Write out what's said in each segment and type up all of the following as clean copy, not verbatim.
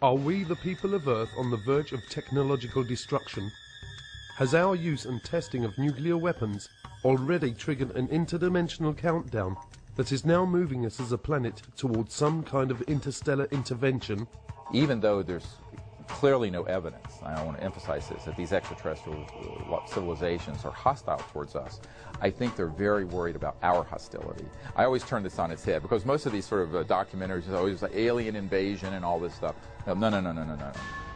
Are we, the people of Earth, on the verge of technological destruction? Has our use and testing of nuclear weapons already triggered an interdimensional countdown that is now moving us as a planet towards some kind of interstellar intervention? Even though there's clearly no evidence, I want to emphasize this, that these extraterrestrial civilizations are hostile towards us, I think they're very worried about our hostility. I always turn this on its head, because most of these sort of documentaries are always like alien invasion and all this stuff. No.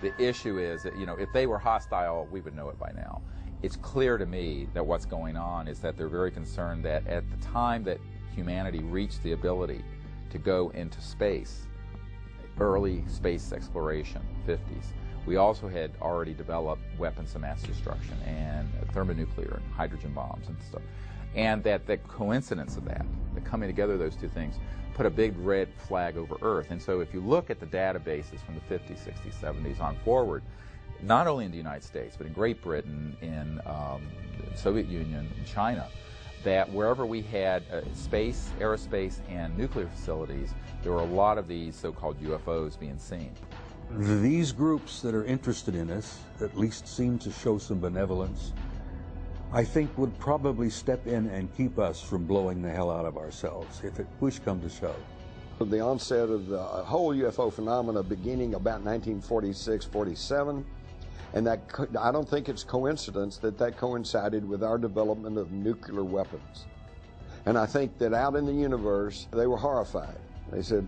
The issue is that, if they were hostile, we would know it by now. It's clear to me that what's going on is that they're very concerned that at the time that humanity reached the ability to go into space, early space exploration, 50s, we also had already developed weapons of mass destruction and thermonuclear and hydrogen bombs and stuff. And that the coincidence of that, the coming together of those two things, put a big red flag over Earth. And so if you look at the databases from the 50s, 60s, 70s on forward, not only in the United States, but in Great Britain, in the Soviet Union, in China, that wherever we had space, aerospace, and nuclear facilities, there were a lot of these so-called UFOs being seen. These groups that are interested in us, at least seem to show some benevolence, I think would probably step in and keep us from blowing the hell out of ourselves if it push come to shove. The onset of the whole UFO phenomena beginning about 1946, 47, and that I don't think it's coincidence that coincided with our development of nuclear weapons. And I think that out in the universe, they were horrified. They said,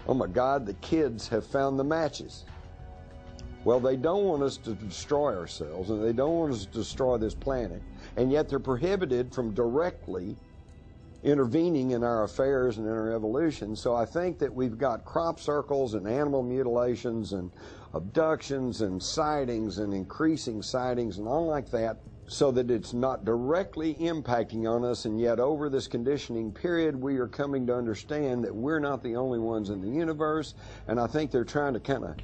oh my God, the kids have found the matches. Well, they don't want us to destroy ourselves, and they don't want us to destroy this planet, and yet they're prohibited from directly intervening in our affairs and in our evolution. So I think that we've got crop circles and animal mutilations and abductions and sightings and increasing sightings and all like that, so that it's not directly impacting on us, and yet over this conditioning period we are coming to understand that we're not the only ones in the universe. And I think they're trying to kind of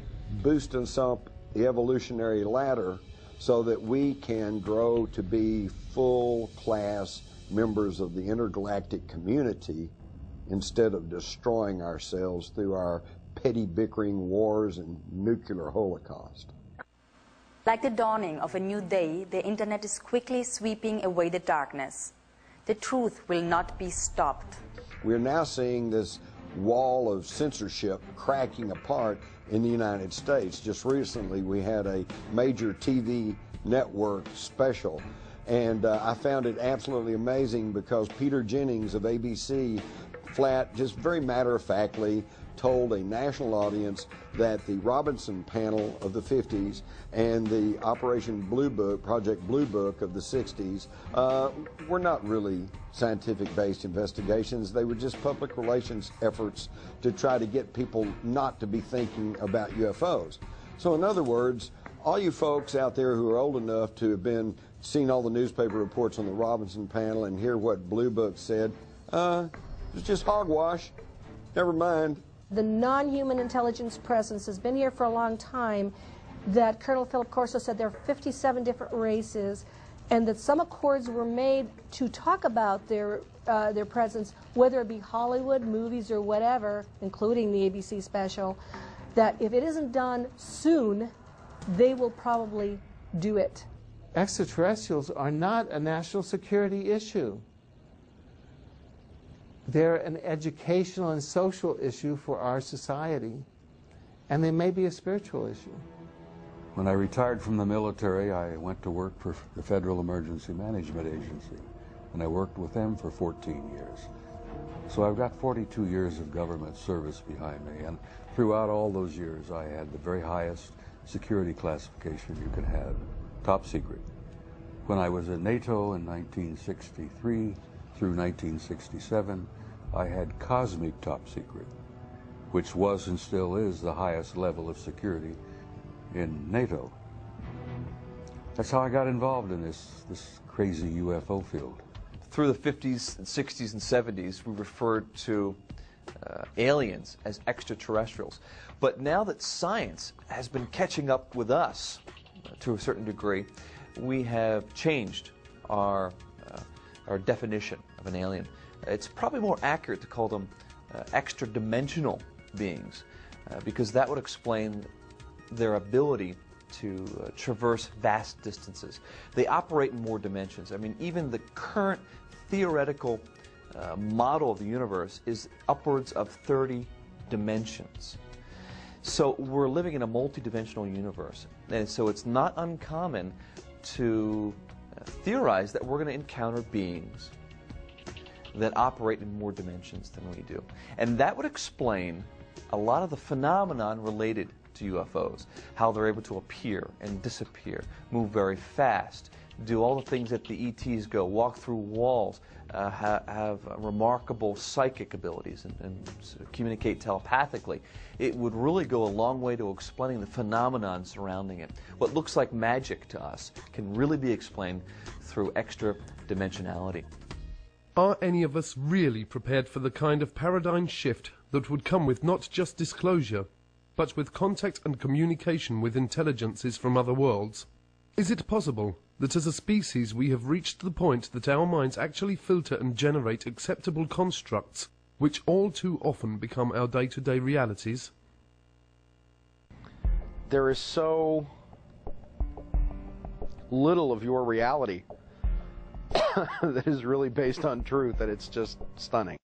boost us up the evolutionary ladder so that we can grow to be full-class members of the intergalactic community instead of destroying ourselves through our petty bickering wars and nuclear holocaust. Like the dawning of a new day, the internet is quickly sweeping away the darkness. The truth will not be stopped. We're now seeing this wall of censorship cracking apart in the United States. Just recently we had a major TV network special, and I found it absolutely amazing because Peter Jennings of ABC just very matter-of-factly told a national audience that the Robinson panel of the 50s and the Operation Blue Book, Project Blue Book of the 60s were not really scientific-based investigations. They were just public relations efforts to try to get people not to be thinking about UFOs. So in other words, all you folks out there who are old enough to have seen all the newspaper reports on the Robinson panel and hear what Blue Book said, it's just hogwash. Never mind. The non-human intelligence presence has been here for a long time, that Colonel Philip Corso said there are 57 different races, and that some accords were made to talk about their presence, whether it be Hollywood, movies, or whatever, including the ABC special, that if it isn't done soon, they will probably do it. Extraterrestrials are not a national security issue. They're an educational and social issue for our society, and they may be a spiritual issue. When I retired from the military, I went to work for the Federal Emergency Management Agency, and I worked with them for 14 years. So I've got 42 years of government service behind me, and throughout all those years I had the very highest security classification you could have, top secret. When I was in NATO in 1963 through 1967, I had cosmic top secret, which was and still is the highest level of security in NATO. That's how I got involved in this crazy UFO field. Through the 50s and 60s and 70s, we referred to aliens as extraterrestrials. But now that science has been catching up with us to a certain degree, we have changed our definition of an alien. It's probably more accurate to call them extra-dimensional beings, because that would explain their ability to traverse vast distances. They operate in more dimensions. I mean, even the current theoretical model of the universe is upwards of 30 dimensions. So we're living in a multidimensional universe, and so it's not uncommon to theorize that we're going to encounter beings that operate in more dimensions than we do. And that would explain a lot of the phenomenon related to UFOs, how they're able to appear and disappear, move very fast, do all the things that the ETs go, walk through walls, have remarkable psychic abilities and communicate telepathically. It would really go a long way to explaining the phenomenon surrounding it. What looks like magic to us can really be explained through extra dimensionality. Are any of us really prepared for the kind of paradigm shift that would come with not just disclosure, but with contact and communication with intelligences from other worlds? Is it possible that as a species we have reached the point that our minds actually filter and generate acceptable constructs which all too often become our day-to-day realities? There is so little of your reality that is really based on truth that it's just stunning.